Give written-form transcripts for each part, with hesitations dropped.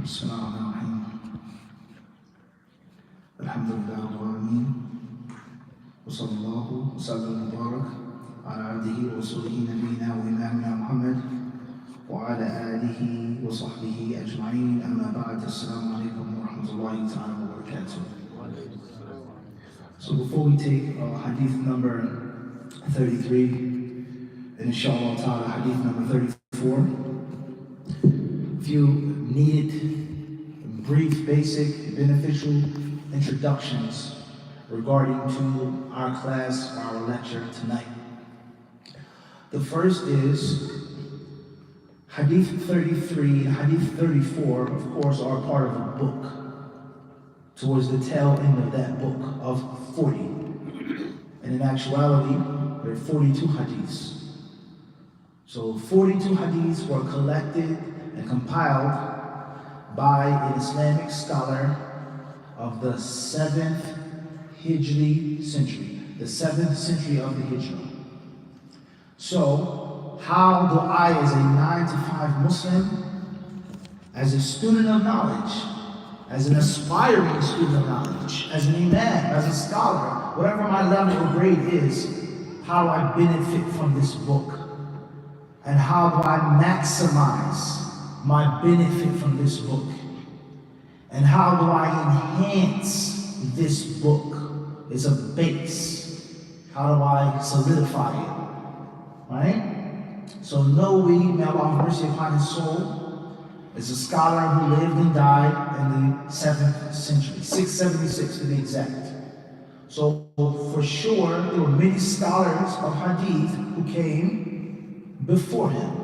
Bismillahirrahmanirrahim. Alhamdulillah wa ameen. Wa sallallahu wa sallam wa barak ala abdihi wa rasulihi nabiyyina wa imamina Muhammad wa ala alihi wa sahbihi ajma'in. Amma ba'd. Assalamu alaikum wa rahmatullahi ta'ala wa barakatuh. So before we take hadith number 33, and inshallah ta'ala hadith number 34, a few needed, brief, basic, beneficial introductions regarding to our class, our lecture tonight. The first is hadith 33 and hadith 34, of course, are part of a book. Towards the tail end of that book of 40. And in actuality, there are 42 hadiths. So 42 hadiths were collected and compiled by an Islamic scholar of the 7th Hijri century, the 7th century of the Hijra. So, how do I, as a 9 to 5 Muslim, as a student of knowledge, as an aspiring student of knowledge, as an imam, as a scholar, whatever my level or grade is, how do I benefit from this book? And how do I maximize my benefit from this book? And how do I enhance this book as a base? How do I solidify it? Right? So Nawawi, may Allah have mercy upon his soul, is a scholar who lived and died in the 7th century, 676 to be exact. So for sure, there were many scholars of hadith who came before him.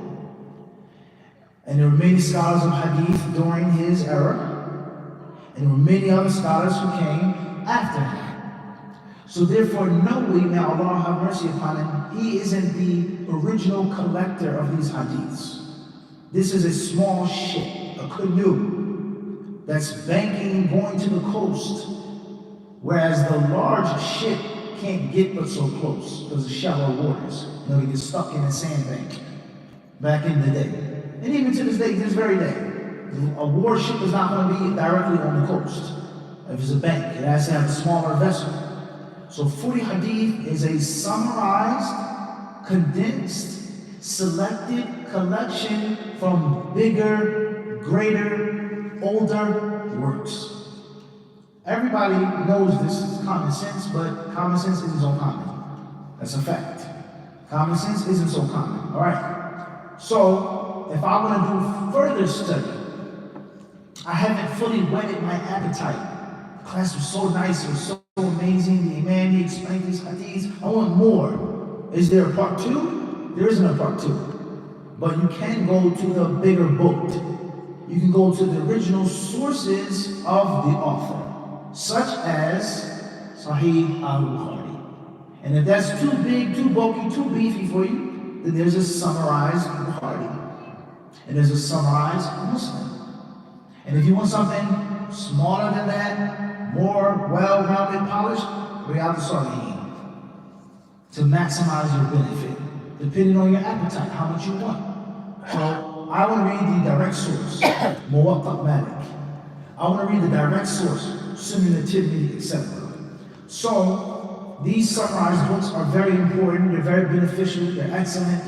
And there were many scholars of hadith during his era. And there were many other scholars who came after him. So therefore, Nawawi, may Allah have mercy upon him, he isn't the original collector of these hadiths. This is a small ship, a canoe, that's banking going to the coast, whereas the large ship can't get but so close because of shallow waters. You know, you get stuck in a sandbank back in the day. And even to this day, this very day, a warship is not going to be directly on the coast. If it's a bank, it has to have a smaller vessel. So 40 hadith is a summarized, condensed, selected collection from bigger, greater, older works. Everybody knows this is common sense, but common sense isn't so common. That's a fact. Common sense isn't so common. All right. So, if I want to do further study, I haven't fully whetted my appetite. The class was so nice, it was so amazing. The Imam, he explained these hadiths. I want more. Is there a part 2? There isn't a part 2. But you can go to the bigger book. You can go to the original sources of the author, such as Sahih al-Bukhari. And if that's too big, too bulky, too beefy for you, then there's a summarized Bukhari. And there's a summarized Muslim. And if you want something smaller than that, more well-rounded, polished, Riyadh al-Salihin, to maximize your benefit, depending on your appetite, how much you want. So I want to read the direct source, Muwatta Malik. I want to read the direct source, Sunan al-Tirmidhi, etc. So these summarized books are very important. They're very beneficial. They're excellent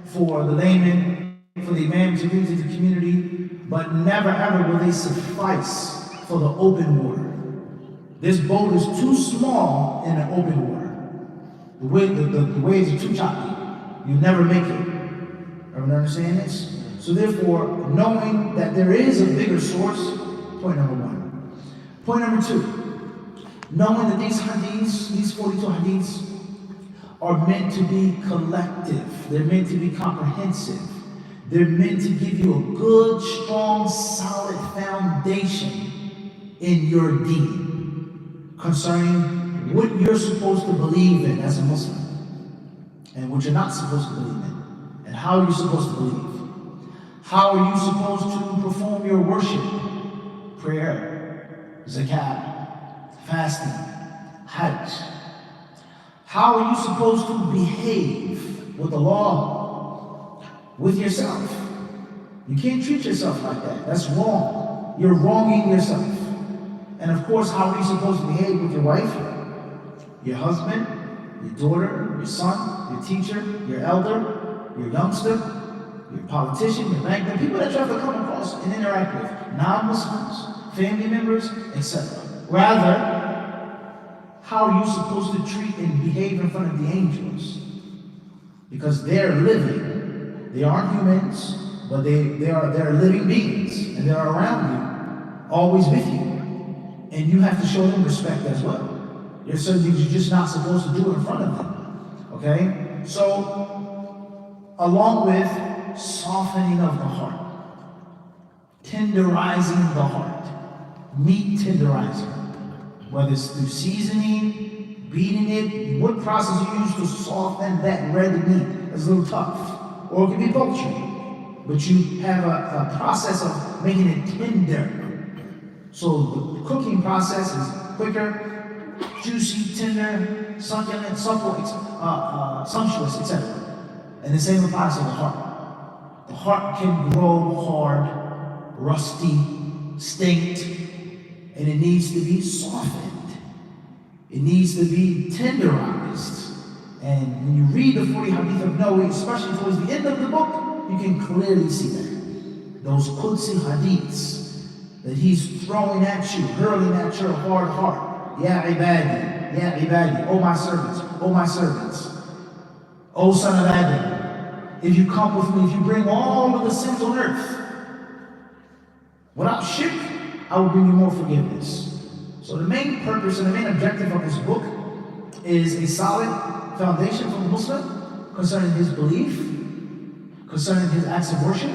for the layman, for the imam to read to the community, but never ever will they suffice for the open water. This boat is too small in the open water. The waves are too choppy. You never make it. Everyone understand this? So therefore, knowing that there is a bigger source, point number 1. Point number 2, knowing that these hadiths, these 42 hadiths, are meant to be collective. They're meant to be comprehensive. They're meant to give you a good, strong, solid foundation in your deen concerning what you're supposed to believe in as a Muslim and what you're not supposed to believe in, and how you're supposed to believe. How are you supposed to perform your worship? Prayer, zakat, fasting, hajj. How are you supposed to behave with the law, with yourself? You can't treat yourself like that. That's wrong. you're wronging yourself. And of course, how are you supposed to behave with your wife, your husband, your daughter, your son, your teacher, your elder, your youngster, your politician, your banker, people that you have to come across and interact with, non-Muslims, family members, etc. Rather, how are you supposed to treat and behave in front of the angels? Because they're living. They aren't humans, but they're living beings, and they're around you, always with you. And you have to show them respect as well. There's certain things you're just not supposed to do in front of them. Okay? So, along with softening of the heart, tenderizing the heart, meat tenderizing, whether it's through seasoning, beating it, what process you use to soften that red meat that's a little tough, or it can be poultry, but you have a process of making it tender. So the cooking process is quicker, juicy, tender, succulent, supple, sumptuous, etc. And the same applies to the heart. The heart can grow hard, rusty, stinked, and it needs to be softened. It needs to be tenderized. And when you read the 40 Hadith of Nawawi, especially towards the end of the book, you can clearly see that. Those Qudsi Hadiths that he's throwing at you, hurling at your hard heart. Ya ibadi, oh my servants, oh my servants. Oh son of Adam, if you come with me, if you bring all of the sins on earth, without shirk, I will bring you more forgiveness. So the main purpose and the main objective of this book is a solid foundation for the Muslim concerning his belief, concerning his acts of worship,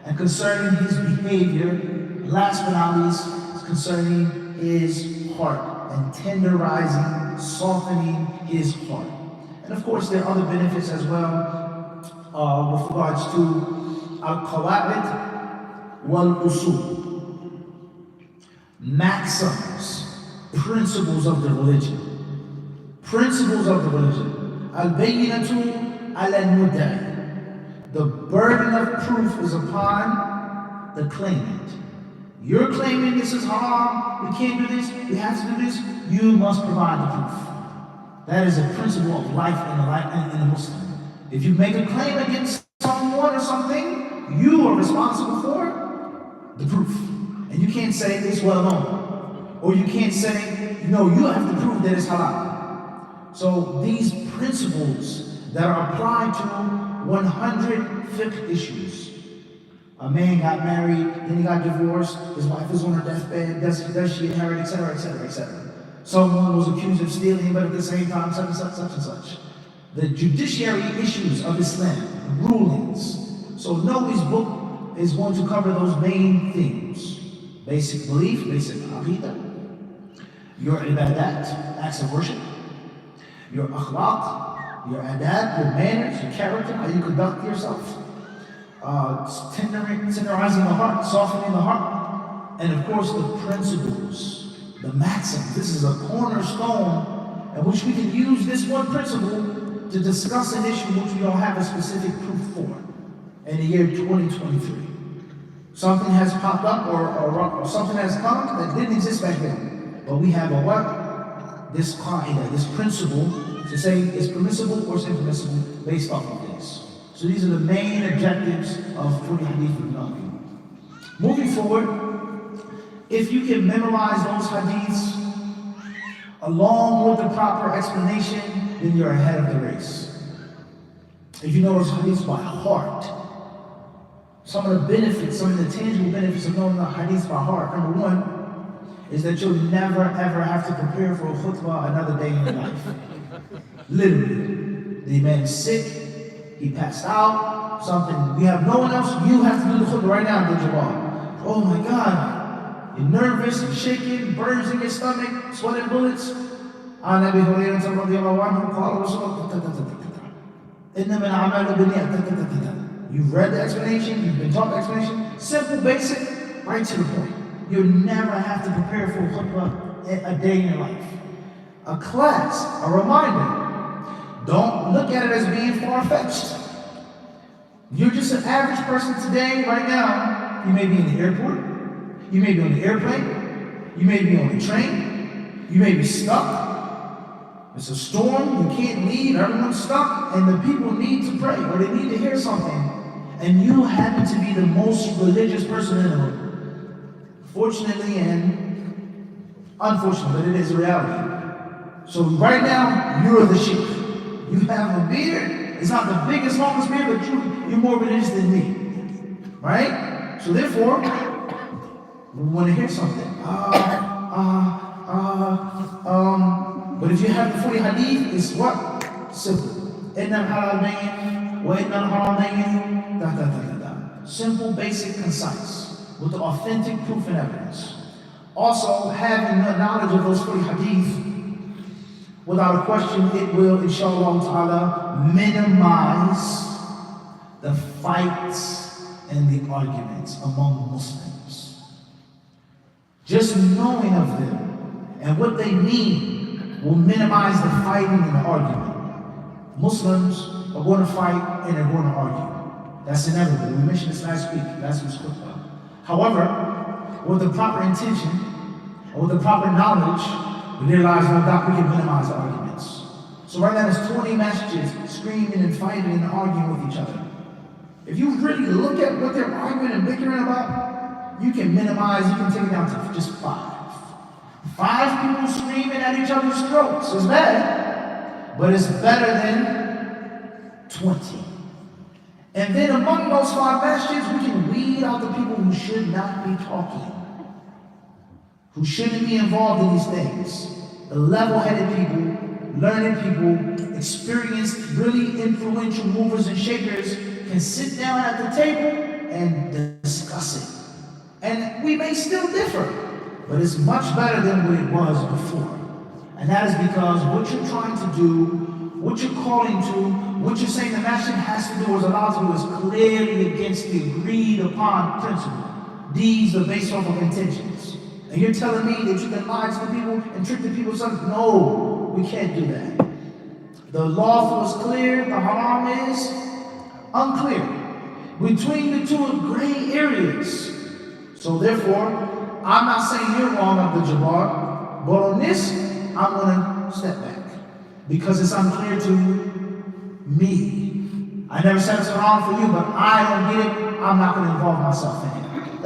and concerning his behavior. Last but not least, concerning his heart and tenderizing, softening his heart. And of course, there are other benefits as well with regards to al-qawaid wal-usul, maxims, principles of the religion. Principles of the religion. Al-bayyinatu ala-al-mudda'i. The burden of proof is upon the claimant. You're claiming this is haram, we can't do this, we have to do this, you must provide the proof. That is a principle of life in the Muslim. If you make a claim against someone or something, you are responsible for the proof. And you can't say it's well known. Or you can't say, no, you have to prove that it's halal. So these principles that are applied to 100 fiqh issues. A man got married, then he got divorced, his wife is on her deathbed, does she inherit, etc., etc., etc. Someone was accused of stealing, but at the same time, such and such, such and such. The judiciary issues of Islam, rulings. So Nawawi's book is going to cover those main themes. Basic belief, basic aqidah, your ibadat, acts of worship, your akhlaq, your adab, your manners, your character, how you conduct yourself. Tenderizing the heart, softening the heart, and of course the principles, the maxims. This is a cornerstone in which we can use this one principle to discuss an issue which we don't have a specific proof for in the year 2023. Something has popped up or something has come that didn't exist back then. But we have a what? This qaida, this principle to say it's permissible or it's impermissible based off of this. So these are the main objectives of 40 Hadith of Nawawi. Moving forward, if you can memorize those hadiths along with the proper explanation, then you're ahead of the race. If you know those hadiths by heart, some of the benefits, some of the tangible benefits of knowing the hadiths by heart, number one, is that you'll never ever have to prepare for a khutbah another day in your life. Literally. The man's sick, he passed out, something, we have no one else, you have to do the khutbah right now, Abdul-Jabbar. Oh my God, you're nervous, you're shaking, burns in your stomach, sweating bullets. عن أبي هريرة رضي الله عنه قال رسول الله إنما الأعمال بالنيات. You've read the explanation, you've been taught the explanation, simple, basic, right to the point. You'll never have to prepare for a khutbah a day in your life. A class, a reminder. Don't look at it as being far-fetched. You're just an average person today, right now. You may be in the airport, You may be on the airplane. You may be on the train. You may be stuck. It's a storm. You can't leave. Everyone's stuck. And the people need to pray or they need to hear something. And you happen to be the most religious person in the room. Fortunately and unfortunately, but it is reality. So right now, you're the sheikh. You have a beard. It's not the biggest, longest beard, but you're more religious than me. Right? So therefore, we want to hear something. But if you have the 40 hadith, it's what? Simple. Inna halal bayyin, wa inna haram bayyin, da da da da da. Simple, basic, concise, with the authentic proof and evidence. Also, having the knowledge of those 40 hadith, without a question, it will, inshallah ta'ala, minimize the fights and the arguments among Muslims. Just knowing of them and what they mean will minimize the fighting and the argument. Muslims are going to fight and they're going to argue. That's inevitable. We mentioned this last week. That's what's good about. However, with the proper intention and with the proper knowledge, we realize no doubt we can minimize the arguments. So right now there's 20 masjids screaming and fighting and arguing with each other. If you really look at what they're arguing and bickering about, you can minimize, you can take it down to just 5. 5 people screaming at each other's throats is bad, but it's better than 20. And then among those 5 masjids, we can weed out the people who should not be talking, who shouldn't be involved in these things. The level-headed people, learned people, experienced, really influential movers and shakers can sit down at the table and discuss it. And we may still differ, but it's much better than what it was before. And that is because what you're trying to do, what you're calling to, what you're saying the masjid has to do or is allowed to do is clearly against the agreed upon principle. These are based off of intentions. And you're telling me that you can lie to the people and trick the people? No, we can't do that. The lawful is clear, the haram is unclear. Between the two are gray areas. So therefore, I'm not saying you're wrong, Abdul Jabbar, but on this, I'm going to step back. Because it's unclear to me. I never said it's wrong for you, but I don't get it, I'm not going to involve myself in it.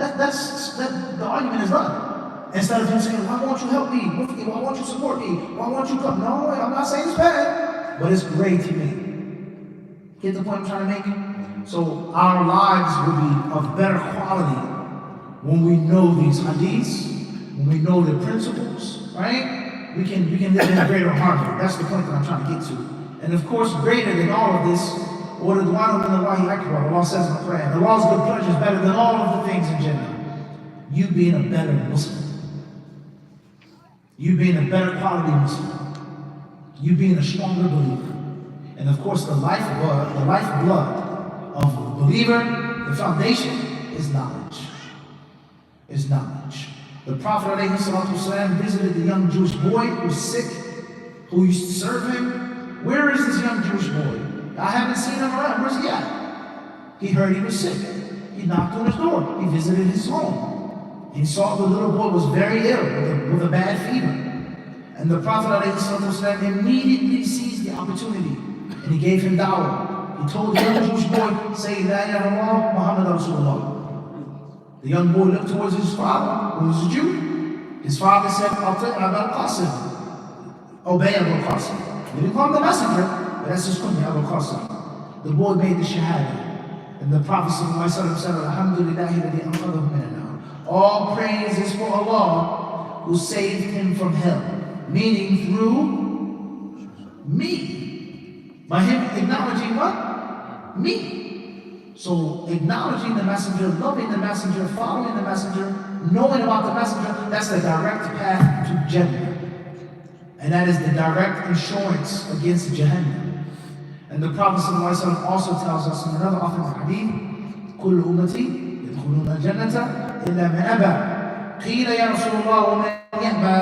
The argument is done. Instead of you saying, why won't you help me? Why won't you support me? Why won't you come? No, I'm not saying it's bad, but it's great to me. Get the point I'm trying to make? So our lives will be of better quality when we know these hadiths, when we know the principles, right? We can live in a greater harmony. That's the point that I'm trying to get to. And of course, greater than all of this, Allah says in the Quran, Allah's good pleasure is better than all of the things in Jannah. You being a better Muslim. You being a better quality Muslim. You being a stronger believer. And of course, the lifeblood of a believer, the foundation is knowledge. Is knowledge. The Prophet ﷺ visited the young Jewish boy who was sick, who used to serve him. Where is this young Jewish boy? I haven't seen him around. Where's he at? He heard he was sick. He knocked on his door. He visited his home. He saw the little boy was very ill with a bad fever. And the Prophet ﷺ immediately seized the opportunity and he gave him dawah. He told the young Jewish boy, say, La ilaha illallah, Muhammad Rasulullah. The young boy looked towards his father, who was a Jew. His father said, Abul Qasim. Obey Abul Qasim. He didn't call him the messenger, but that's his kunya, Abul Qasim. The boy made the shahada. And the Prophet said, Alhamdulillahi ladhi anqadhahu min an-nar. All praise is for Allah who saved him from hell. Meaning through me. By him acknowledging what? Me. So acknowledging the messenger, loving the messenger, following the messenger, knowing about the messenger, that's the direct path to Jannah. And that is the direct insurance against Jahannam. And the Prophet ﷺ also tells us in another authentic hadith, كل أمتي يدخلون الجنة إلا من أبى. قيل يا رسول الله ومن يأبى؟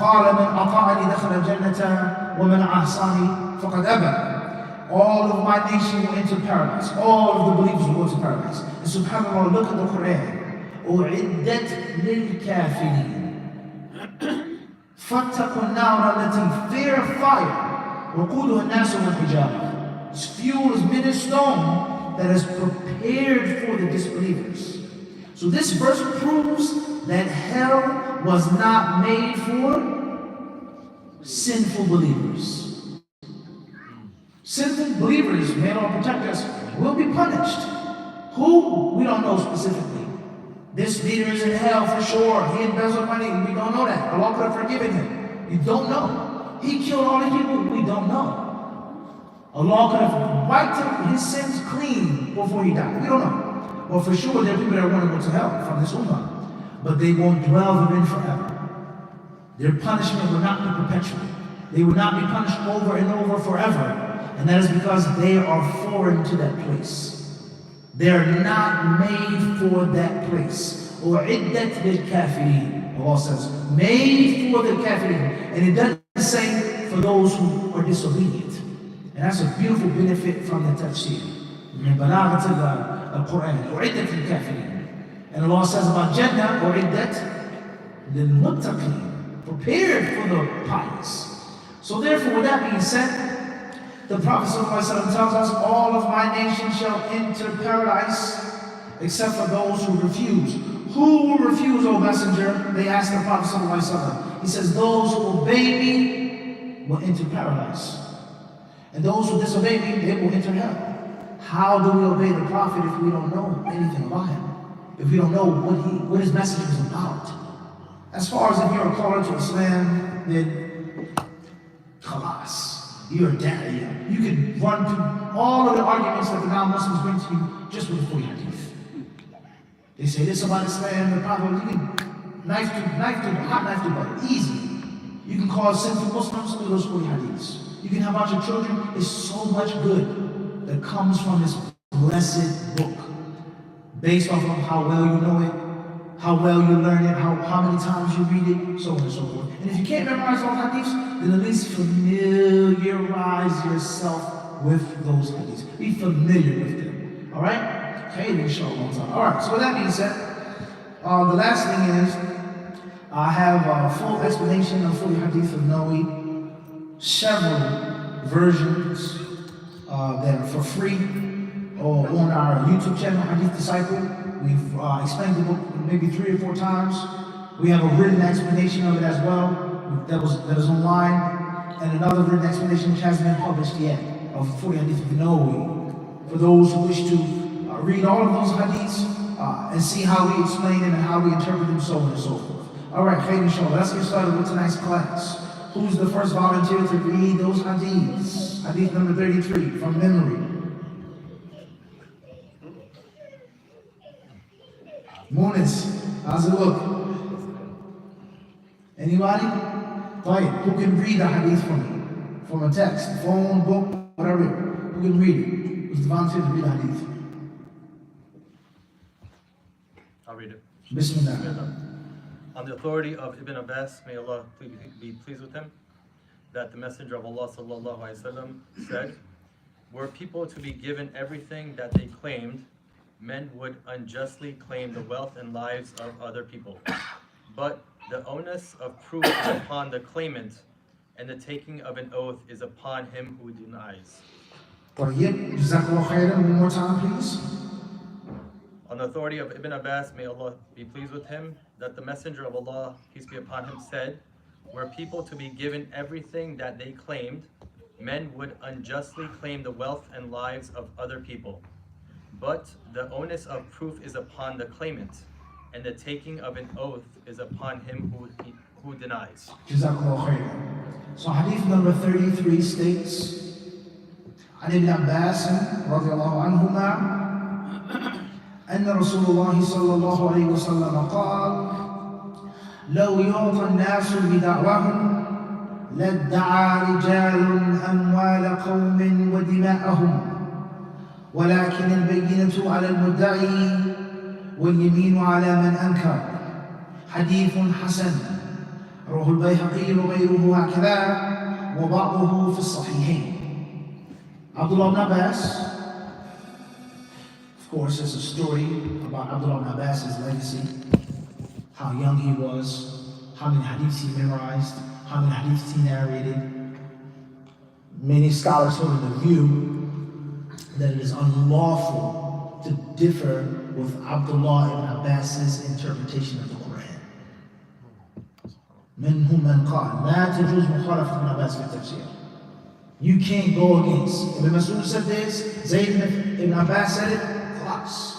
قال من أطاعني دخل الجنة ومن عصاني فقد أبى. All of my nation will enter paradise. All of the believers will go to paradise. And subhanAllah, look at the Quran. أعدت للكافرين فاتقوا النار التي fear fire وقودها الناس والحجارة. Its fuel is made of stone that is prepared for the disbelievers. So this verse proves that hell was not made for sinful believers. Sinful believers, may Allah protect us, will be punished. Who? We don't know specifically. This leader is in hell for sure. He embezzled money. We don't know that. Allah could have forgiven him. You don't know. He killed all the people. We don't know. Allah could have wiped his sins clean before he died. We don't know. Well, for sure, there are people that want to go to hell from this ummah, but they won't dwell therein forever. Their punishment will not be perpetual. They will not be punished over and over forever, and that is because they are foreign to that place. They are not made for that place. أُعِدَّتْ لِلْكَافِرِينَ. Allah says, made for the kafirin, and it doesn't say for those who are disobedient. And that's a beautiful benefit from the tafsir. من بلاغة القرآن أعدت للكافرين. And Allah says about Jannah, أعدت للمتقين, prepared for the pious. So therefore, with that being said, the Prophet ﷺ tells us, all of my nation shall enter paradise except for those who refuse. Who will refuse, O Messenger? They asked the Prophet ﷺ. He says, those who obey me will enter paradise, and those who disobey me, they will enter hell. How do we obey the Prophet if we don't know anything about him? If we don't know what his message is about? As far as if you're a caller to Islam, then khalas, you're a da'iyah. You can run through all of the arguments that the non-Muslims bring to you just with 40 hadith. They say this about Islam, the Prophet, you can hot knife to butter, easy. You can cause sinful Muslims through those 40 hadiths. You can have out your children. There's so much good that comes from this blessed book, based off of how well you know it, how well you learn it, how many times you read it, so on and so forth. And if you can't memorize all hadiths, then at least familiarize yourself with those hadiths. Be familiar with them. All right? Okay, inshallah. All right. So with that being said, the last thing is I have a full explanation of full hadith of Nawawi. Several versions that are for free on our YouTube channel, HadithDisciple. We've explained the book maybe 3 or 4 times. We have a written explanation of it as well that is online, and another written explanation which hasn't been published yet of 40 hadith of Nawawi. For those who wish to read all of those hadiths and see how we explain them and how we interpret them, so on and so forth. All right, khair inshallah. Let's get started with tonight's class. Who's the first volunteer to read those hadiths? Hadith number 33 from memory. Munis, how's it look? Anybody? Right. Who can read a hadith from a text, phone, book, whatever? Who can read it? Who's the volunteer to read a hadith? I'll read it. Bismillah. On the authority of Ibn Abbas, may Allah be pleased with him, that the Messenger of Allah sallallahu alaihi wasallam said, were people to be given everything that they claimed, men would unjustly claim the wealth and lives of other people. But the onus of proof is upon the claimant, and the taking of an oath is upon him who denies. Tayyib, Jazakallah khairan. One more time, please. On the authority of Ibn Abbas, may Allah be pleased with him, that the Messenger of Allah, peace be upon him, said, were people to be given everything that they claimed, men would unjustly claim the wealth and lives of other people. But the onus of proof is upon the claimant, and the taking of an oath is upon him who denies. Jazakallah khairan. So hadith number 33 states, عن ابن عباس رضي الله عنهما أن رسول الله صلى الله عليه وسلم قال لو يعطى الناس بدعواهم لادعى رجال أموال قوم ودماءهم ولكن البينة على المدعي واليمين على من أنكر. حديث حسن رواه البيهقي وغيره هكذا وبعضه في الصحيحين. Abdullah ibn Abbas, Of course, there's a story about Abdullah ibn Abbas's legacy, how young he was, how many hadiths he memorized, how many hadiths he narrated. Many scholars hold the view that it is unlawful to differ with Abdullah ibn Abbas's interpretation of the Quran. منهم من قال لا تجوز مخالفة ابن عباس في التفسير. You can't go against. Ibn Mas'ud said this, Zayd ibn Abbas said it, class.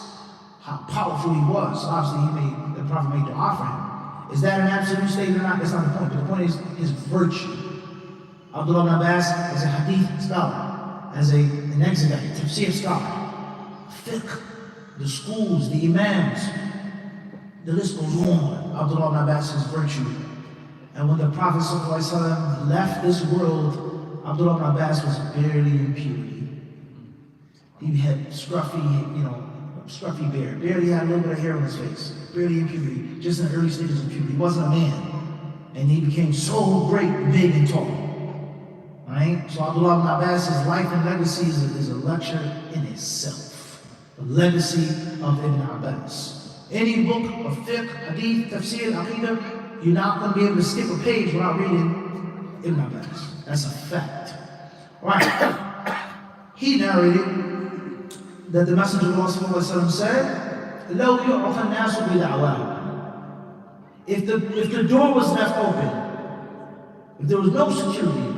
How powerful he was. So obviously the Prophet made dua for him. Is that an absolute statement or not? That's not the point. But the point is his virtue. Abdullah ibn Abbas as a hadith scholar, as an exegete, tafsir scholar, fiqh, the schools, the imams, the list goes on. Abdullah ibn Abbas's virtue. And when the Prophet ﷺ left this world, Abdullah ibn Abbas was barely in puberty. He had scruffy beard, barely had a little bit of hair on his face, barely in puberty, just in the early stages of puberty. He wasn't a man. And he became so great, big, and tall. Right? So Abdullah ibn Abbas's life and legacy is a lecture in itself. The legacy of Ibn Abbas. Any book of fiqh, hadith, tafsir, aqidah, you're not going to be able to skip a page without reading Ibn Abbas. That's a fact. Right. He narrated that the Messenger of Allah said, لَوْ يُعْرَفَ النَّاسُ بِدَعْوَاهُ. If the door was left open, if there was no security,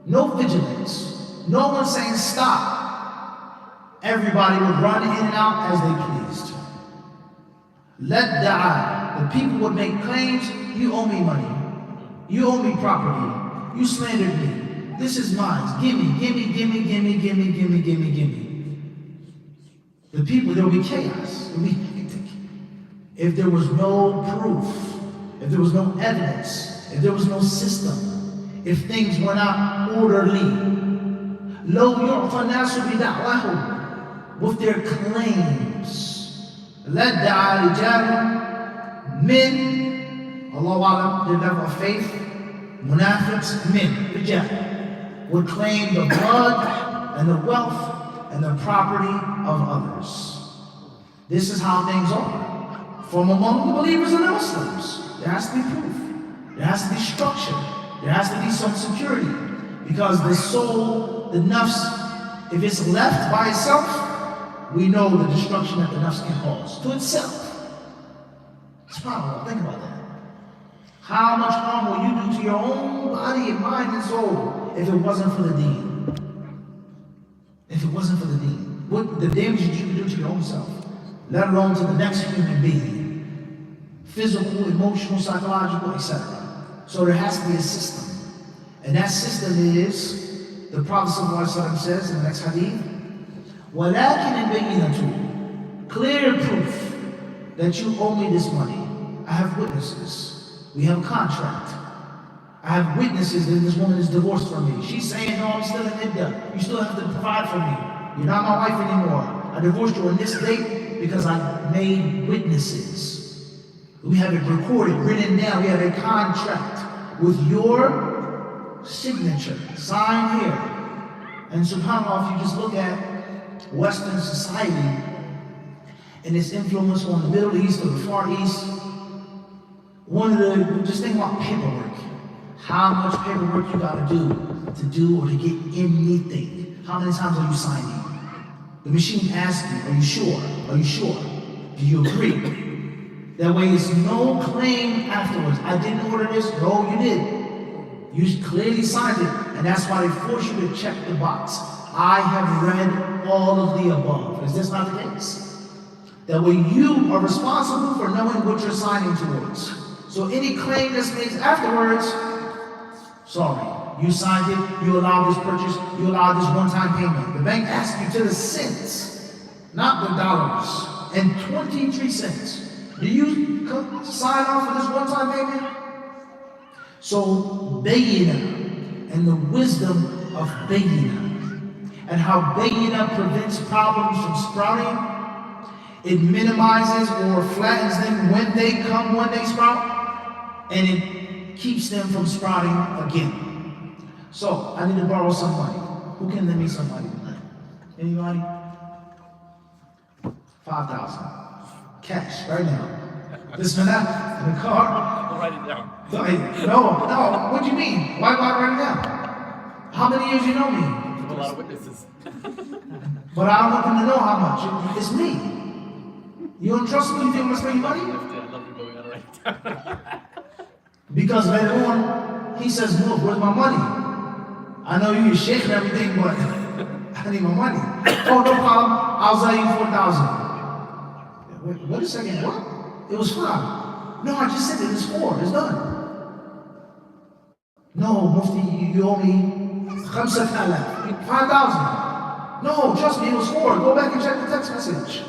no vigilance, no one saying stop, everybody would run in and out as they pleased. Let the people would make claims, you owe me money, you owe me property, you slandered me, this is mine, gimme. The people, there will be chaos, there will be hectic. If there was no proof, if there was no evidence, if there was no system, if things were not orderly, لَوْ يُعْفَ النَّاسُ بِدَعْوَاهُمْ, with their claims. لَدَّعَى رِجَالٌ men, Allahu A'lam, their level of faith, munafiqs, men, rijal, would claim the blood and the wealth and the property of others. This is how things are. From among the believers and the Muslims, there has to be proof. There has to be structure. There has to be some security. Because the soul, the nafs, if it's left by itself, we know the destruction that the nafs can cause to itself. SubhanAllah, think about that. How much harm will you do to your own body and mind and soul if it wasn't for the deen? If it wasn't for the deen. What the damage that you can do to your own self, let alone to the next human being. Physical, emotional, psychological, etc. So there has to be a system. And that system is, the Prophet ﷺ says in the next hadith, وَلَكِنْ الْبَيِّنَةُ, clear proof that you owe me this money. I have witnesses. We have a contract. I have witnesses that this woman is divorced from me. She's saying, no, I'm still in iddah. You still have to provide for me. You're not my wife anymore. I divorced you on this date because I made witnesses. We have it recorded, written down. We have a contract with your signature, signed here. And subhanAllah, if you just look at Western society and its influence on the Middle East or the Far East, just think about paperwork. How much paperwork you gotta do or to get anything. How many times are you signing? The machine asks you, are you sure? Are you sure? Do you agree? That way it's no claim afterwards. I didn't order this. No, you did. You clearly signed it, and that's why they force you to check the box. I have read all of the above. Is this not the case? That way you are responsible for knowing what you're signing towards. So any claim that's made afterwards, sorry, you signed it, you allowed this purchase, you allowed this one-time payment. The bank asks you to the cents, not the dollars, and 23 cents. Do you sign off for this one-time payment? So Bayyinah and the wisdom of Bayyinah and how Bayyinah prevents problems from sprouting, it minimizes or flattens them when they come, when they sprout, and it keeps them from sprouting again. So I need to borrow some money. Who can lend me some money tonight? Anybody? 5,000. Cash, right now. This minute, in the car. I'll write it down. No, what do you mean? Why write it down? How many years you know me? I have a lot of witnesses. But I don't want them to know how much. It's me. You don't trust me? You think I'm gonna spend your money? I love you, but we gotta write it down. Because later on, he says, look, where's my money? I know you're shaking everything, but I need my money. Oh, no problem. I'll sell you 4,000. Wait a second, what? It was 5. No, I just said it was 4. It's done. No, Mufti, you owe me 5,000. No, trust me, it was 4. Go back and check the text message.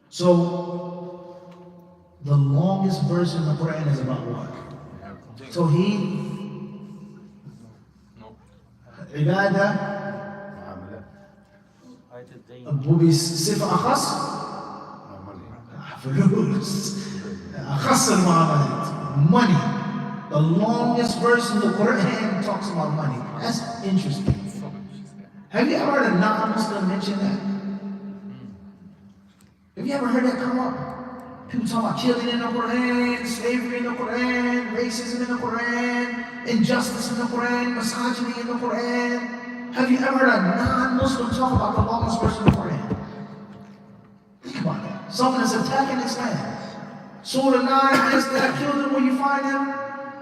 So, the longest verse in the Quran is about what? Tawheed, Ibadah, وبصفة أخص فلوس أخص المعاملات, money. The longest verse in the Quran talks about money. That's interesting. Have you ever heard a non-Muslim mention that? Have you ever heard that come up? People talk about killing in the Quran, slavery in the Quran, racism in the Quran, injustice in the Quran, misogyny in the Quran. Have you ever heard a non-Muslim talk about the longest verse in the Quran? Think about that. Someone is attacking Islam. Surah 9, this, that, kill them where you find them.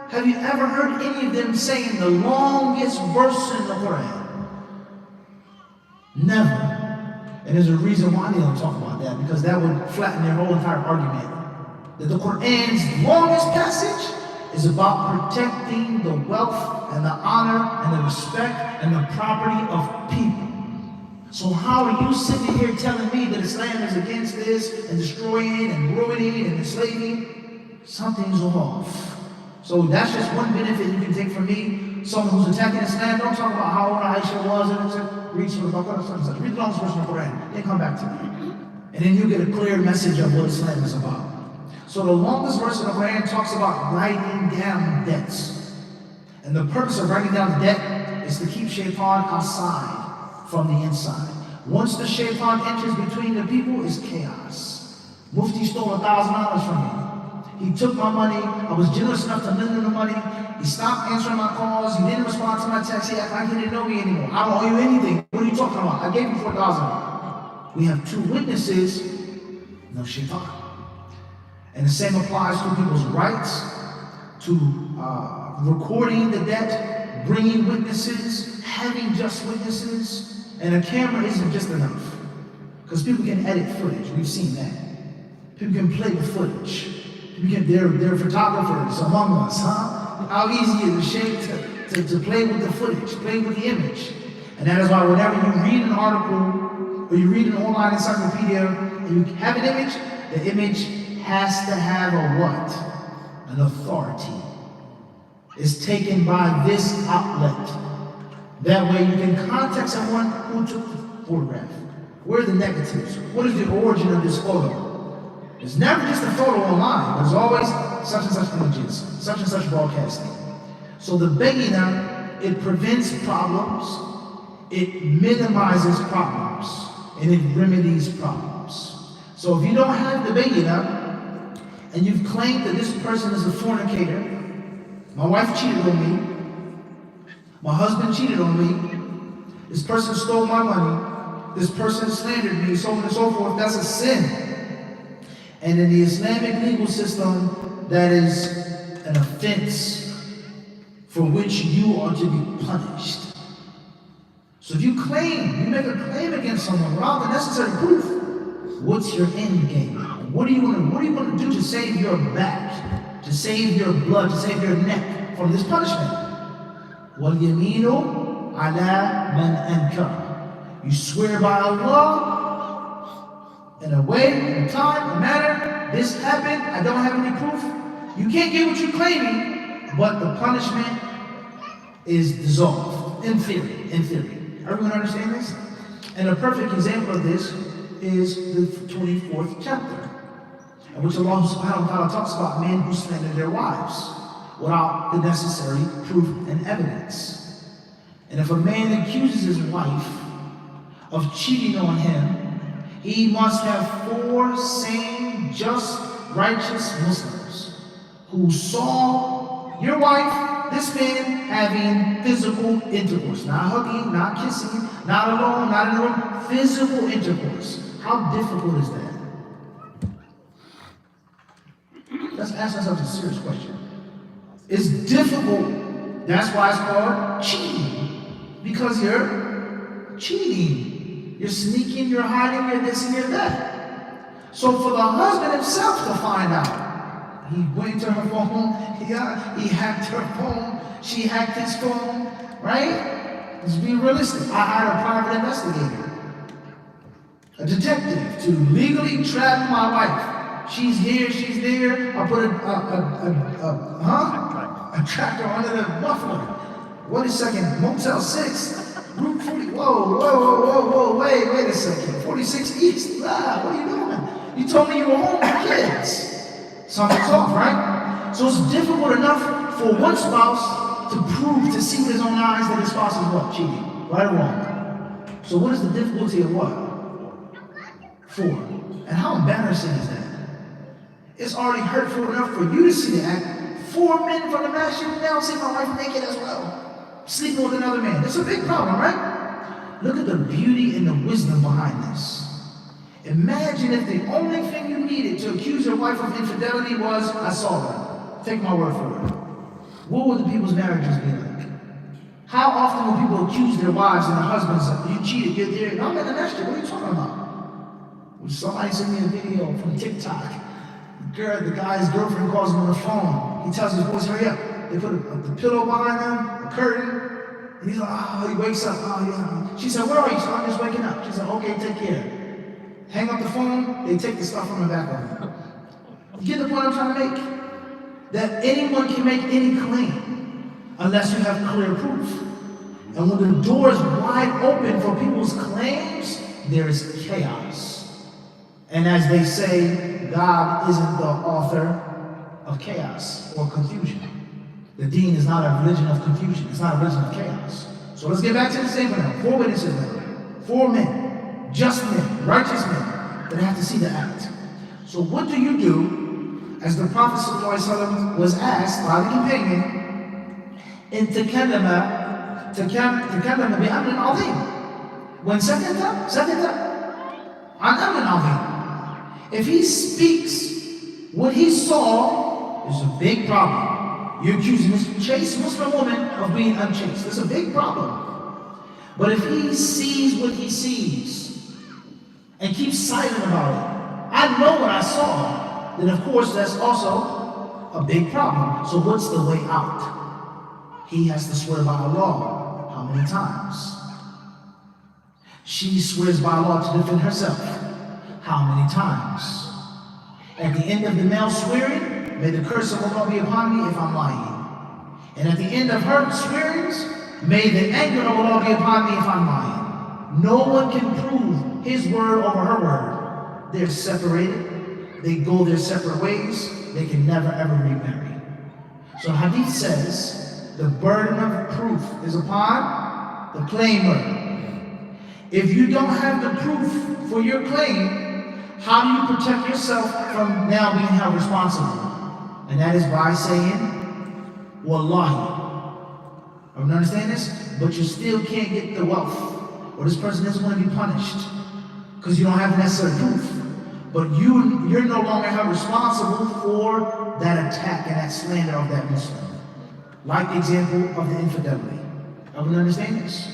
Have you ever heard any of them saying the longest verse in the Quran? Never. And there's a reason why they don't talk about that, because that would flatten their whole entire argument. That the Quran's longest passage is about protecting the wealth and the honor and the respect and the property of people. So how are you sitting here telling me that Islam is against this and destroying and ruining and enslaving? Something's off. So that's just one benefit you can take from me. Someone who's attacking Islam, don't talk about how old Aisha was and read Surah Baqarah, such and such. Read the longest verse in the Quran, then come back to me. And then you get a clear message of what Islam is about. So the longest verse in the Quran talks about writing down debts. And the purpose of writing down the debt is to keep shaitan outside from the inside. Once the shaitan enters between the people, it's chaos. Mufti stole $1,000 from me. He took my money. I was generous enough to lend him the money. He stopped answering my calls. He didn't respond to my texts. He acted like he didn't know me anymore. I don't owe you anything. What are you talking about? I gave him $4,000. We have 2 witnesses, no shaitan. And the same applies to people's rights, to recording the debt, bringing witnesses, having just witnesses. And a camera isn't just enough, because people can edit footage. We've seen that. People can play with footage. They're photographers among us, huh? How easy is it to play with the footage, play with the image. And that is why whenever you read an article or you read an online encyclopedia and you have an image, the image has to have a what? An authority. It's taken by this outlet. That way you can contact someone who took the photograph. Where are the negatives? What is the origin of this photo? It's never just a photo online. There's always such and such images, such and such broadcasting. So the Bayyinah, it prevents problems, it minimizes problems, and it remedies problems. So if you don't have the Bayyinah, and you've claimed that this person is a fornicator, my wife cheated on me, my husband cheated on me, this person stole my money, this person slandered me, so on and so forth, that's a sin. And in the Islamic legal system, that is an offense for which you are to be punished. So if you make a claim against someone without the necessary proof, what's your end game? What are you going to do to save your back, to save your blood, to save your neck from this punishment? وَالْيَمِينُ عَلَى مَنْ أَنْكَرَ. You swear by Allah, in a way, in a time, a manner, this happened, I don't have any proof. You can't get what you're claiming, but the punishment is dissolved, in theory. Everyone understand this? And a perfect example of this is the 24th chapter, in which Allah subhanahu wa ta'ala talks about men who slander their wives without the necessary proof and evidence. And if a man accuses his wife of cheating on him, He must have 4 sane, just, righteous Muslims who saw your wife, this man, having physical intercourse. Not hugging, not kissing, not alone, not in the room. Physical intercourse. How difficult is that? Let's ask ourselves a serious question. It's difficult. That's why it's called cheating. Because you're cheating. You're sneaking, you're hiding, you're this and you're that. So for the husband himself to find out, he went to her phone, he hacked her phone, she hacked his phone, right? Let's be realistic. I hired a private investigator, a detective, to legally trap my wife. She's here, she's there. I put a tractor under the muffler. Wait a second, Motel 6, Route 40. Whoa, wait a second. 46 East, what are you doing? You told me you were home with kids. Something's off, right? So it's difficult enough for one spouse to prove, to see with his own eyes that his spouse is what? Cheating, right or wrong? So what is the difficulty of what? 4. And how embarrassing is that? It's already hurtful enough for you to see the act. 4 men from the mass shooting down see my wife naked as well, sleeping with another man. It's a big problem, right? Look at the beauty and the wisdom behind this. Imagine if the only thing you needed to accuse your wife of infidelity was, I saw her. Take my word for it. What would the people's marriages be like? How often will people accuse their wives and their husbands of, you cheated, you're there? No, I'm in the masjid. What are you talking about? Somebody sent me a video from TikTok. The guy's girlfriend calls him on the phone. He tells his boys, hurry up. They put the pillow behind him, a curtain, and he's like, he wakes up, yeah. She said, where are you? So I'm just waking up. She said, okay, take care. Hang up the phone, they take the stuff from the back of him. You get the point I'm trying to make? That anyone can make any claim unless you have clear proof. And when the door is wide open for people's claims, there is chaos. And as they say, God isn't the author of chaos or confusion. The deen is not a religion of confusion. It's not a religion of chaos. So let's get back to the statement now. 4 witnesses now. 4 men, just men, righteous men, that have to see the act. So what do you do, as the Prophet ﷺ was asked by the companion, in takallama bi'amrin azim. When sakata, an amrin azim. If he speaks what he saw, it's a big problem. You're accusing this chaste Muslim woman of being unchaste. That's a big problem. But if he sees what he sees and keeps silent about it, I know what I saw, then of course that's also a big problem. So what's the way out? He has to swear by Allah. How many times? She swears by Allah to defend herself. How many times? At the end of the male swearing, may the curse of Allah be upon me if I'm lying. And at the end of her swearings, may the anger of Allah be upon me if I'm lying. No one can prove his word over her word. They're separated. They go their separate ways. They can never ever remarry. So Hadith says, the burden of proof is upon the claimer. If you don't have the proof for your claim, how do you protect yourself from now being held responsible? And that is by saying, Wallahi. Everyone understand this? But you still can't get the wealth, or this person isn't going to be punished because you don't have the necessary proof. But you're no longer held responsible for that attack and that slander of that Muslim. Like the example of the infidelity. Everyone understand this?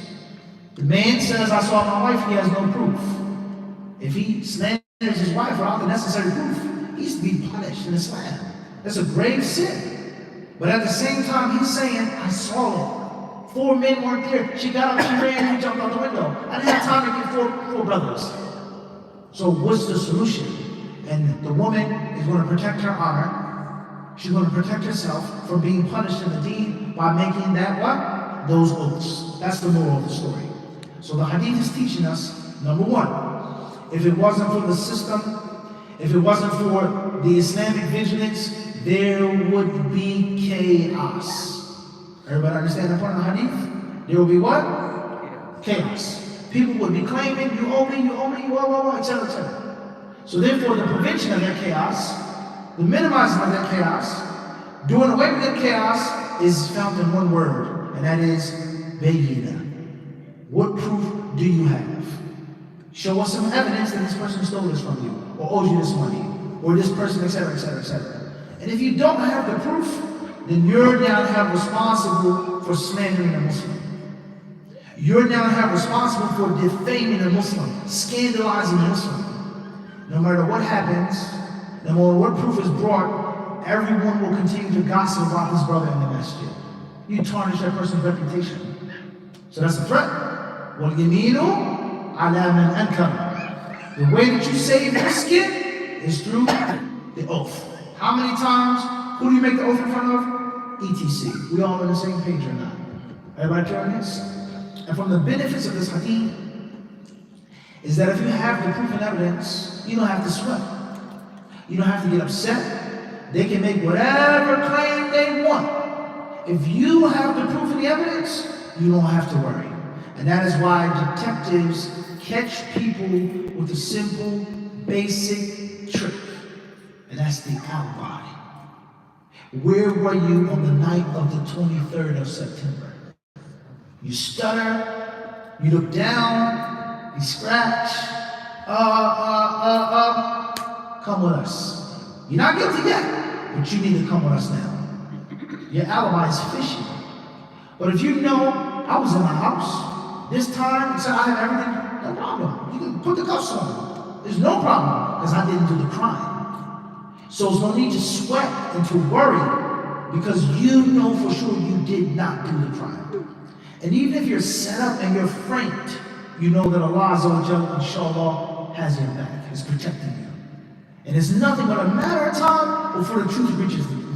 The man says, I saw my wife, he has no proof. If he slanders his wife without the necessary proof, he's to be punished in Islam. That's a grave sin. But at the same time, he's saying, I saw it. 4 men weren't there. She got up, she ran, he jumped out the window. I didn't have time to get four brothers. So what's the solution? And the woman is going to protect her honor. She's going to protect herself from being punished in the deed by making that what? Those oaths. That's the moral of the story. So the hadith is teaching us, number 1, if it wasn't for the system, if it wasn't for the Islamic vigilance, there would be chaos. Everybody understand that part of the hadith? There will be what? Chaos. People would be claiming, you owe me, etc., etc. So therefore, the prevention of that chaos, the minimizing of that chaos, doing away with that chaos is found in one word, and that is bayyina. What proof do you have? Show us some evidence that this person stole this from you, or owes you this money, or this person, etc., etc., etc. And if you don't have the proof, then you're now held responsible for slandering a Muslim. You're now held responsible for defaming a Muslim, scandalizing a Muslim. No matter what happens, no matter what proof is brought, everyone will continue to gossip about his brother in the masjid. You tarnish that person's reputation. So that's a threat. وَالْيَمِينُ عَلَى مَنْ أَنْكَرَ. The way that you save your skin is through the oath. How many times? Who do you make the oath in front of? ETC. We all on the same page or not? Everybody trying this? And from the benefits of this hadith is that if you have the proof and evidence, you don't have to sweat. You don't have to get upset. They can make whatever claim they want. If you have the proof and the evidence, you don't have to worry. And that is why detectives catch people with a simple, basic trick. And that's the alibi. Where were you on the night of the 23rd of September? You stutter, you look down, you scratch, come with us. You're not guilty yet, but you need to come with us now. Your alibi is fishy. But if you know, I was in my house, this time, and said I have everything, no problem. You can put the cuffs on. There's no problem, because I didn't do the crime. So there's no need to sweat and to worry, because you know for sure you did not do the crime. And even if you're set up and you're franked, you know that Allah Azza wa Jalla, inshallah, has your back, is protecting you. And it's nothing but a matter of time before the truth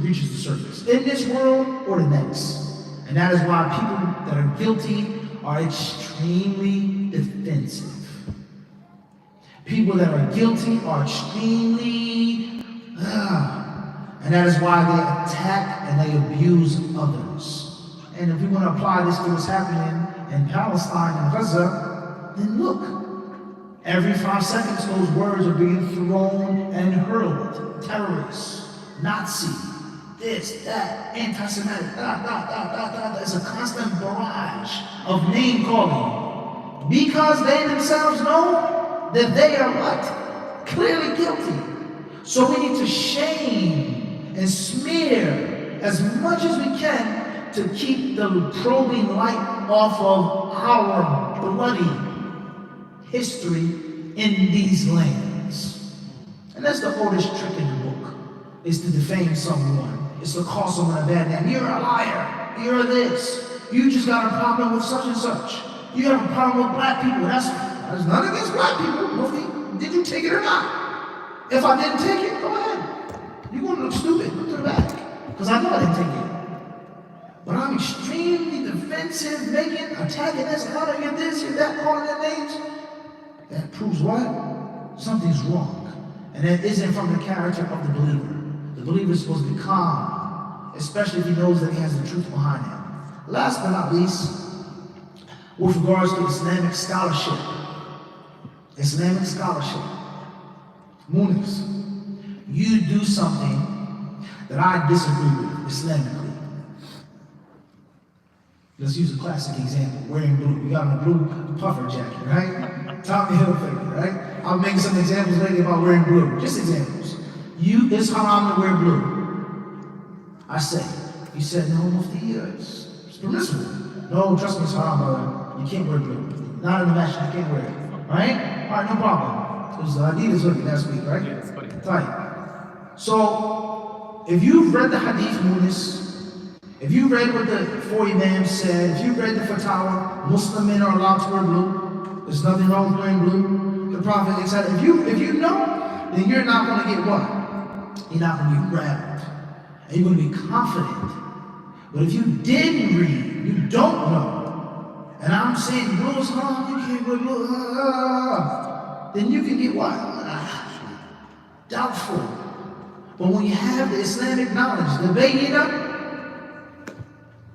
reaches the surface, in this world or the next. And that is why people that are guilty are extremely defensive. People that are guilty are extremely, and that is why they attack and they abuse others. And if we want to apply this to what's happening in Palestine and Gaza, then look, every 5 seconds those words are being thrown and hurled. Terrorists, Nazi, this, that, anti-Semitic, It's a constant barrage of name calling, because they themselves know that they are what? Clearly guilty. So we need to shame and smear as much as we can to keep the probing light off of our bloody history in these lands. And that's the oldest trick in the book, is to defame someone. It's to call someone a bad name. You're a liar. You're this. You just got a problem with such and such. You have a problem with black people. That's none against black people. Mufti, did you take it or not? If I didn't take it, go ahead. You're going to look stupid. Look to the back. Because I know I didn't take it. But I'm extremely defensive, attacking this, how you're this, you're that, calling their names. That proves what? Something's wrong. And that isn't from the character of the believer. The believer is supposed to be calm, especially if he knows that he has the truth behind him. Last but not least, with regards to Islamic scholarship. Islamic scholarship. Munis, you do something that I disagree with Islamically. Let's use a classic example, wearing blue. You got on a blue puffer jacket, right? Tommy Hilfiger, right? I'll make some examples later about wearing blue, just examples. It's haram to wear blue. I say, you said, no, Mufti, it's permissible. No, trust me, it's haram, brother. You can't wear blue. Not in the masjid, you can't wear it, right? All right, no problem. It was the Hadith hoodie last week, right? Yeah, it's funny. Right. So, if you've read the Hadith Munis, if you read what the 4 Imams said, if you read the Fatawa, Muslim men are allowed to wear blue. There's nothing wrong with wearing blue. The Prophet, etc. If you know, then you're not going to get what? You're not going to be rattled. And you're going to be confident. But if you didn't read, you don't know, and I'm saying blue is haram, you can't wear blue, then you can get what? Doubtful. But when you have the Islamic knowledge, the bayyinah,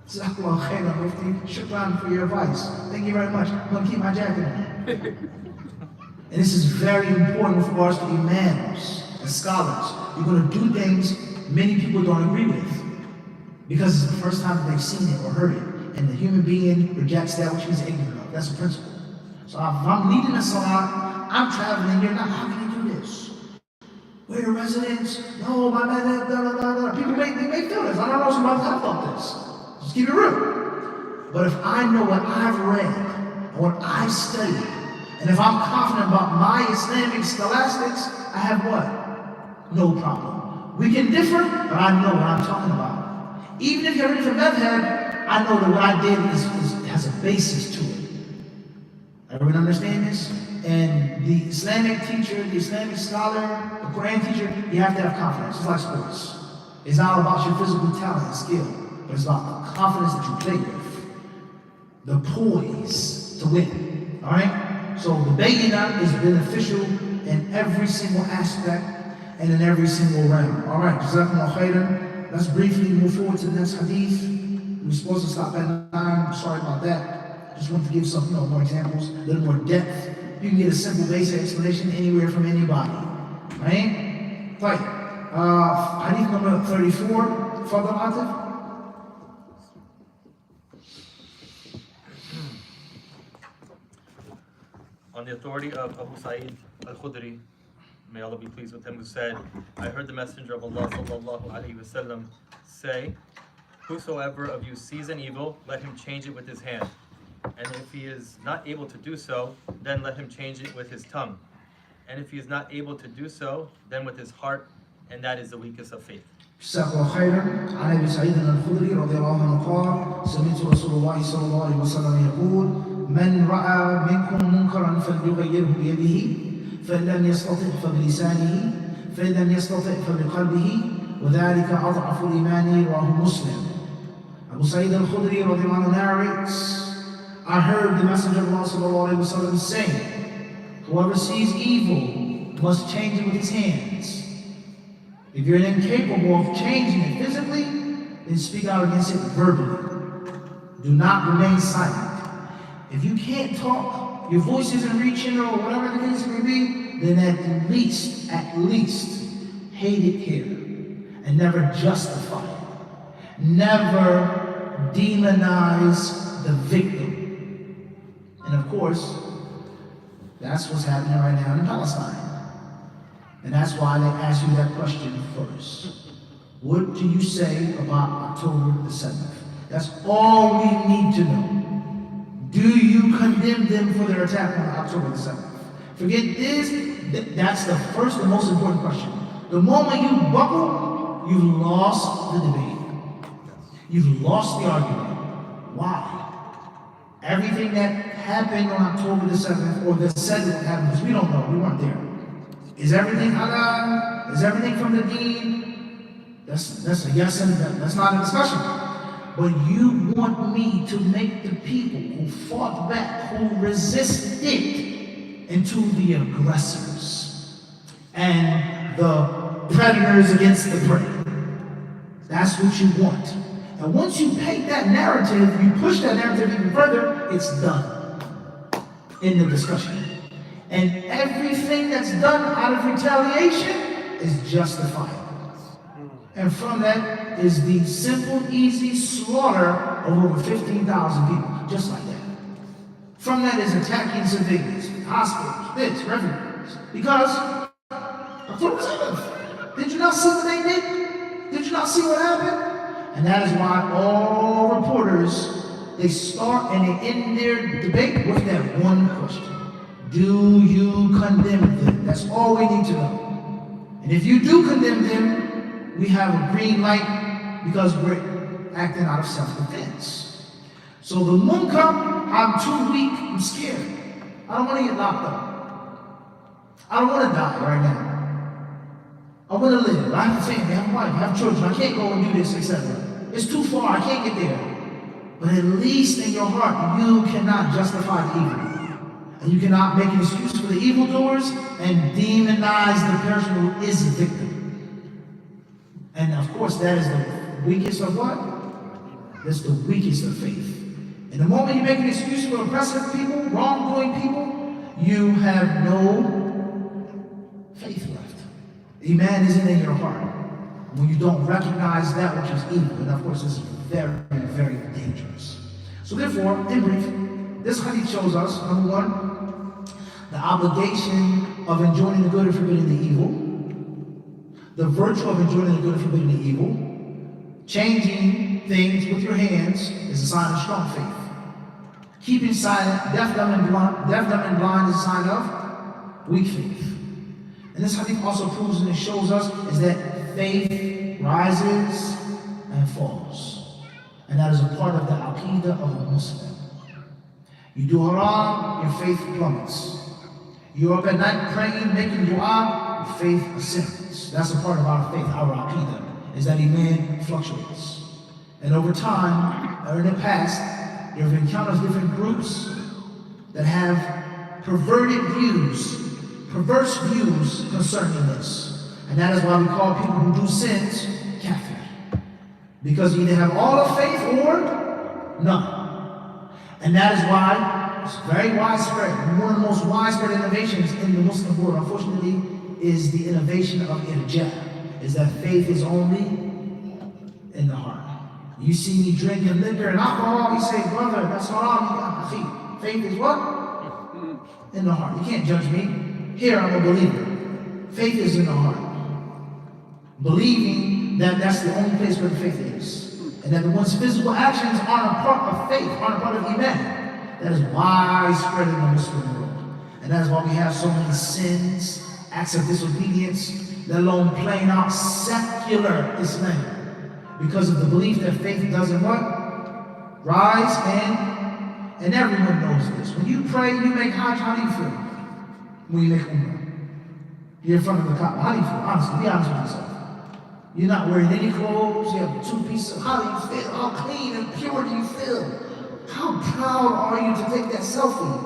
Jazakallah khairan, Mufti. Shukran for your advice. Thank you very much. I'm going to keep my jacket on. And this is very important with regards to imams and scholars. You're going to do things many people don't agree with because it's the first time that they've seen it or heard it. And the human being rejects that which he's ignorant of. That's a principle. So if I'm leading a salah, I'm traveling, you're not, how can you do this? Where your residents? No, my man, people may feel this. I don't know somebody else thought this. Just keep it real. But if I know what I've read and what I've studied, and if I'm confident about my Islamic scholastics, I have what? No problem. We can differ, but I know what I'm talking about. Even if you have a different method, I know that what I did has a basis to it. Everyone understand this? And the Islamic teacher, the Islamic scholar, the Quran teacher, you have to have confidence. It's like sports. It's not about your physical talent and skill, but it's about the confidence that you play with. The poise to win. Alright? So the bayina is beneficial in every single aspect and in every single realm. Alright, Jazakumullah khairan. Let's briefly move forward to the next hadith. We're supposed to stop at 9. Sorry about that. Just want to give some more examples, a little more depth. You can get a simple basic explanation anywhere from anybody. Right? Right. Hadith number 34. Fadl Atif. On the authority of Abu Sa'id al-Khudri, may Allah be pleased with him, who said, I heard the Messenger of Allah sallallahu alaihi wasallam say, whosoever of you sees an evil, let him change it with his hand. And if he is not able to do so, then let him change it with his tongue. And if he is not able to do so, then with his heart, and that is the weakest of faith. جزاكم الله خيرا. عن ابي سعيد الخدري رضي الله عنه قال سمعت رسول الله صلى الله عليه وسلم يقول من راى منكم منكرا فليغيره بيده فان لم يستطع فبلسانه فان لم يستطع فبقلبه وذلك اضعف الايمان رواه مسلم. Abu Sa'id al-Khudri رضي الله عنه narrates, I heard the Messenger of Allah sallallahu alaihi wasallam saying, whoever sees evil must change it with his hands. If you're incapable of changing it physically, then speak out against it verbally. Do not remain silent. If you can't talk, your voice isn't reaching or whatever the case may be, then at least, hate it here and never justify it. Never demonize the victim. And of course, that's what's happening right now in Palestine. And that's why they ask you that question first. What do you say about October the 7th? That's all we need to know. Do you condemn them for their attack on October the 7th? Forget this, that's the first and most important question. The moment you buckle, you've lost the debate. You've lost the argument. Why? Everything that happened on October the 7th, or the 7th happened, because we don't know, we weren't there. Is everything halal? Is everything from the deen? That's a yes and no. That's not a discussion. But you want me to make the people who fought back, who resisted, into the aggressors and the predators against the prey. That's what you want. And once you paint that narrative, you push that narrative even further, it's done in the discussion. And everything that's done out of retaliation is justified. And from that is the simple, easy slaughter of over 15,000 people, just like that. From that is attacking civilians, hospitals, this, refugees. Because October 7th, did you not see what they did? Did you not see what happened? And that is why all reporters, they start and they end their debate with that one question. Do you condemn them? That's all we need to know. And if you do condemn them, we have a green light because we're acting out of self-defense. So the munkar, I'm too weak, I'm scared. I don't want to get locked up. I don't want to die right now. I want to live. I have a family, I have a wife, I have children. I can't go and do this, etc. It's too far, I can't get there. But at least in your heart, you cannot justify the evil. And you cannot make an excuse for the evildoers and demonize the person who is a victim. And of course, that is the weakest of what? That's the weakest of faith. And the moment you make an excuse for oppressive people, wrongdoing people, you have no faith left. Iman isn't in your heart. When you don't recognize that which is evil, and of course this is very, very dangerous. So therefore, in brief, this hadith shows us, number one, the obligation of enjoining the good and forbidding the evil, the virtue of enjoining the good and forbidding the evil. Changing things with your hands is a sign of strong faith. Keeping silent, deaf, dumb, and blind is a sign of weak faith. And this hadith also proves and it shows us is that faith rises and falls. And that is a part of the aqidah of a Muslim. You do haram, your faith plummets. You're up at night praying, making dua, your faith ascends. That's a part of our faith, our aqidah, is that Iman fluctuates. And over time, or in the past, you've encountered different groups that have perverted views, perverse views concerning this. And that is why we call people who do sins kafir. Because you either have all of faith or none. And that is why it's very widespread. One of the most widespread innovations in the Muslim world, unfortunately, is the innovation of irja, is that faith is only in the heart. You see me drinking liquor and alcohol, you say, brother, that's haram. Faith is what? In the heart. You can't judge me. Here, I'm a believer. Faith is in the heart. Believing that that's the only place where the faith is. And that the one's physical actions aren't a part of faith, aren't a part of Iman. That is widespread in the Muslim world. And that is why we have so many sins, acts of disobedience, let alone plain out secular Islam. Because of the belief that faith doesn't what? Rise and everyone knows this. When you pray, you make hajj, how do you feel? When you make umrah. You're in front of the Kaaba, how do you feel? Honestly, be honest with yourself. You're not wearing any clothes, you have 2 pieces of, how do you feel? How clean and pure do you feel? How proud are you to take that selfie?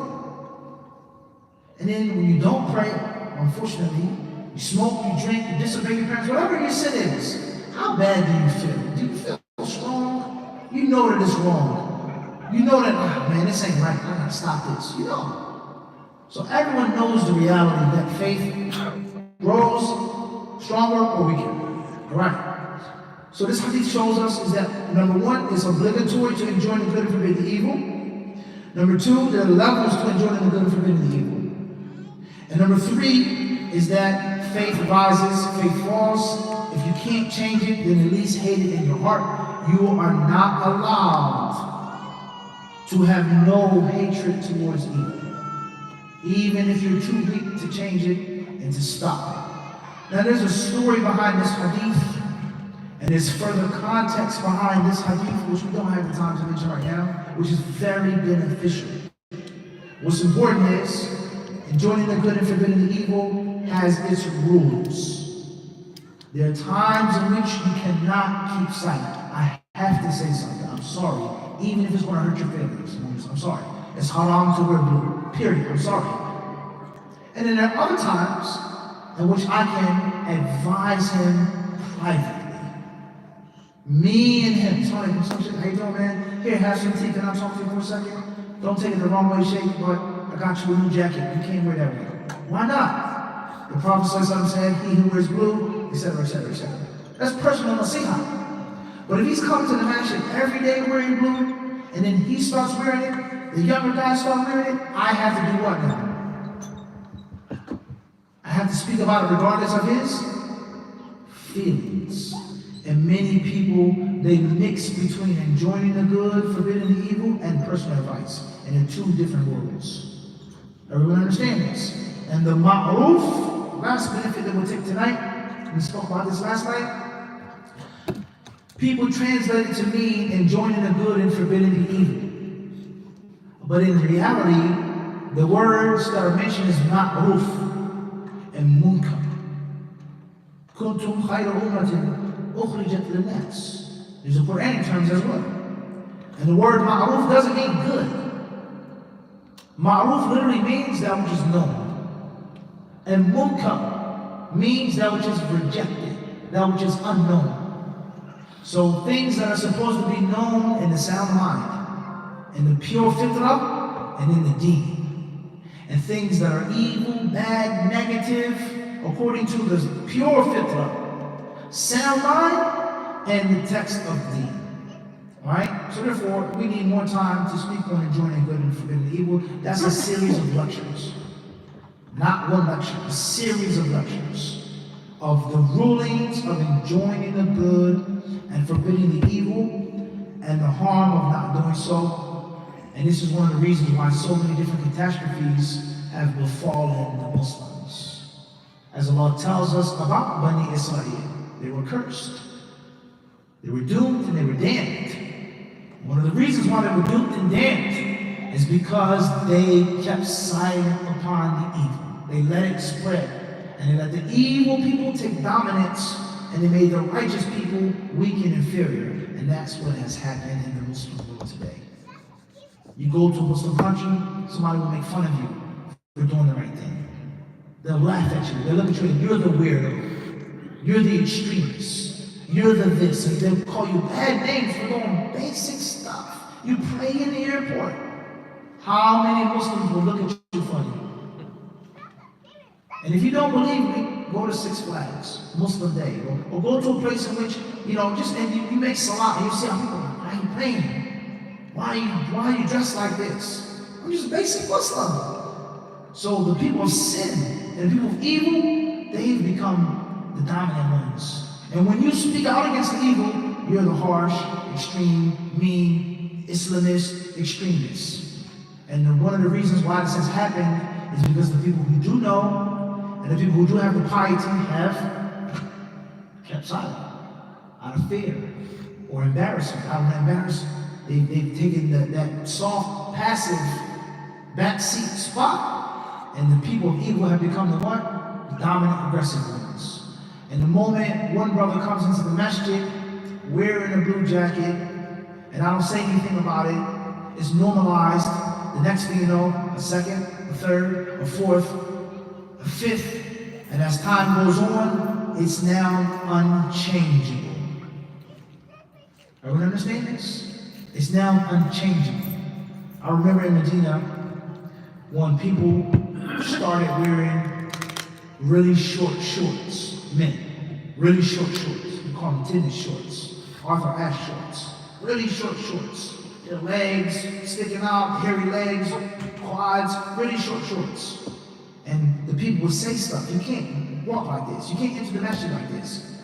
And then when you don't pray, unfortunately, you smoke, you drink, you disobey your parents, whatever your sin is, how bad do you feel? Do you feel strong? You know that it's wrong. You know that, oh, man, this ain't right, I gotta stop this. You know. So everyone knows the reality that faith grows stronger or weaker. Alright. So this hadith shows us is that number one, it's obligatory to enjoy the good and forbid the evil. Number two, there are levels to enjoying the good and forbidding the evil. And number three is that faith rises, faith falls. If you can't change it, then at least hate it in your heart. You are not allowed to have no hatred towards evil, even if you're too weak to change it and to stop it. Now there's a story behind this hadith, and there's further context behind this hadith, which we don't have the time to mention right now, which is very beneficial. What's important is, enjoying the good and forbidding the evil has its rules. There are times in which you cannot keep silent. I have to say something. I'm sorry. Even if it's going to hurt your feelings. I'm sorry. It's haram to wear blue. Period. I'm sorry. And then there are other times in which I can advise him privately. Me and him. Sorry, how you doing, man? Here, have some tea. Can I talk to you for a second? Don't take it the wrong way, Sheikh, but I got you a new jacket. You can't wear that way. Why not? The Prophet said, he who wears blue, etc., etc., etc. That's personal nasiha. But if he's coming to the masjid every day wearing blue, and then he starts wearing it, the younger guys start wearing it, I have to do what now? I have to speak about it regardless of his feelings. And many people, they mix between enjoying the good, forbidding the evil, and personal advice. And they're two different worlds. Everyone understand this? And the ma'ruf, last benefit that we'll take tonight, we spoke about this last night, people translate it to mean enjoining the good and forbidding the evil. But in reality, the words that are mentioned is ma'ruf and munkar. Kuntum khayra ummatin ukhrijat linnas. These are Quranic terms as well. And the word ma'ruf doesn't mean good. Ma'ruf literally means that which is known. And munkar means that which is rejected, that which is unknown. So things that are supposed to be known in the sound mind, in the pure fitrah, and in the deen. and things that are evil, bad, negative, according to the pure fitrah, sound mind, and the text of Deen. Alright? So therefore, we need more time to speak on enjoying good and forbidding evil. That's a series of lectures. Not one lecture, a series of lectures of the rulings of enjoining the good and forbidding the evil and the harm of not doing so. And this is one of the reasons why so many different catastrophes have befallen the Muslims. As Allah tells us about Bani Israel, they were cursed. They were doomed and they were damned. One of the reasons why they were doomed and damned is because they kept silent upon the evil. They let it spread. And they let the evil people take dominance, and they made the righteous people weak and inferior. And that's what has happened in the Muslim world today. You go to a Muslim country, somebody will make fun of you for doing the right thing. They'll laugh at you. They'll look at you and you're the weirdo. You're the extremist. You're the this. And they'll call you bad names for doing basic stuff. You pray in the airport. How many Muslims will look at you funny? And if you don't believe me, go to Six Flags, Muslim Day, or go to a place in which, just and you make salah, and you see how people are like, why are you praying? Why are you dressed like this? I'm just a basic Muslim. So the people of sin and the people of evil, they've become the dominant ones. And when you speak out against the evil, you're the harsh, extreme, mean, Islamist extremist. And one of the reasons why this has happened is because the people who do know and the people who do have the piety have kept silent out of fear or embarrassment. Out of embarrassment, they've taken that soft, passive, backseat spot, and the people of evil have become the what? The dominant, aggressive ones. And the moment one brother comes into the masjid wearing a blue jacket, and I don't say anything about it, it's normalized. The next thing you know, a second, a third, a fourth, a fifth, and as time goes on, it's now unchangeable. Everyone understand this? It's now unchangeable. I remember in Medina, when people started wearing really short shorts, men, really short shorts. We call them tennis shorts, Arthur Ashe shorts, really short shorts. Their legs sticking out, hairy legs, quads, really short shorts. And the people would say stuff. You can't walk like this. You can't enter the masjid like this.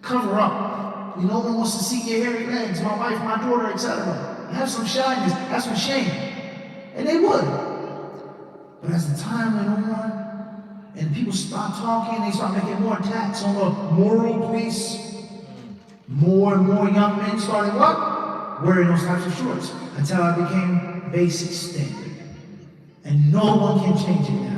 Cover up. No one wants to see your hairy legs, my wife, my daughter, etc. Have some shyness, have some shame. And they would. But as the time went on, and people start talking, they start making more attacks on the moral police. More and more young men started what? Wearing those types of shorts until it became basic standard. And no one can change it now.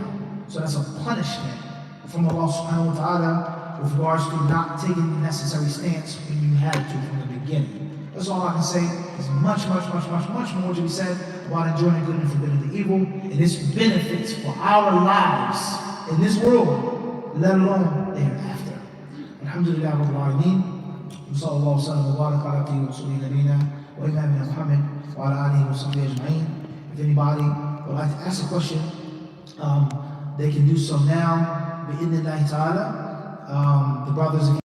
So that's a punishment from Allah subhanahu wa ta'ala with regards to not taking the necessary stance when you had to from the beginning. That's all I can say. There's much more to be said about enjoying good and forbidding the evil, and its benefits for our lives in this world, let alone thereafter. Alhamdulillah Rabbil Alameen. Sallallahu alaihi wa sallam wa baraka ala Rasulina nabina wa imamina Muhammad wa ala alihi wa sahbihi ajma'in. If anybody would like to ask a question, they can do so now. Bi'idhnillahi ta'ala. The brothers, if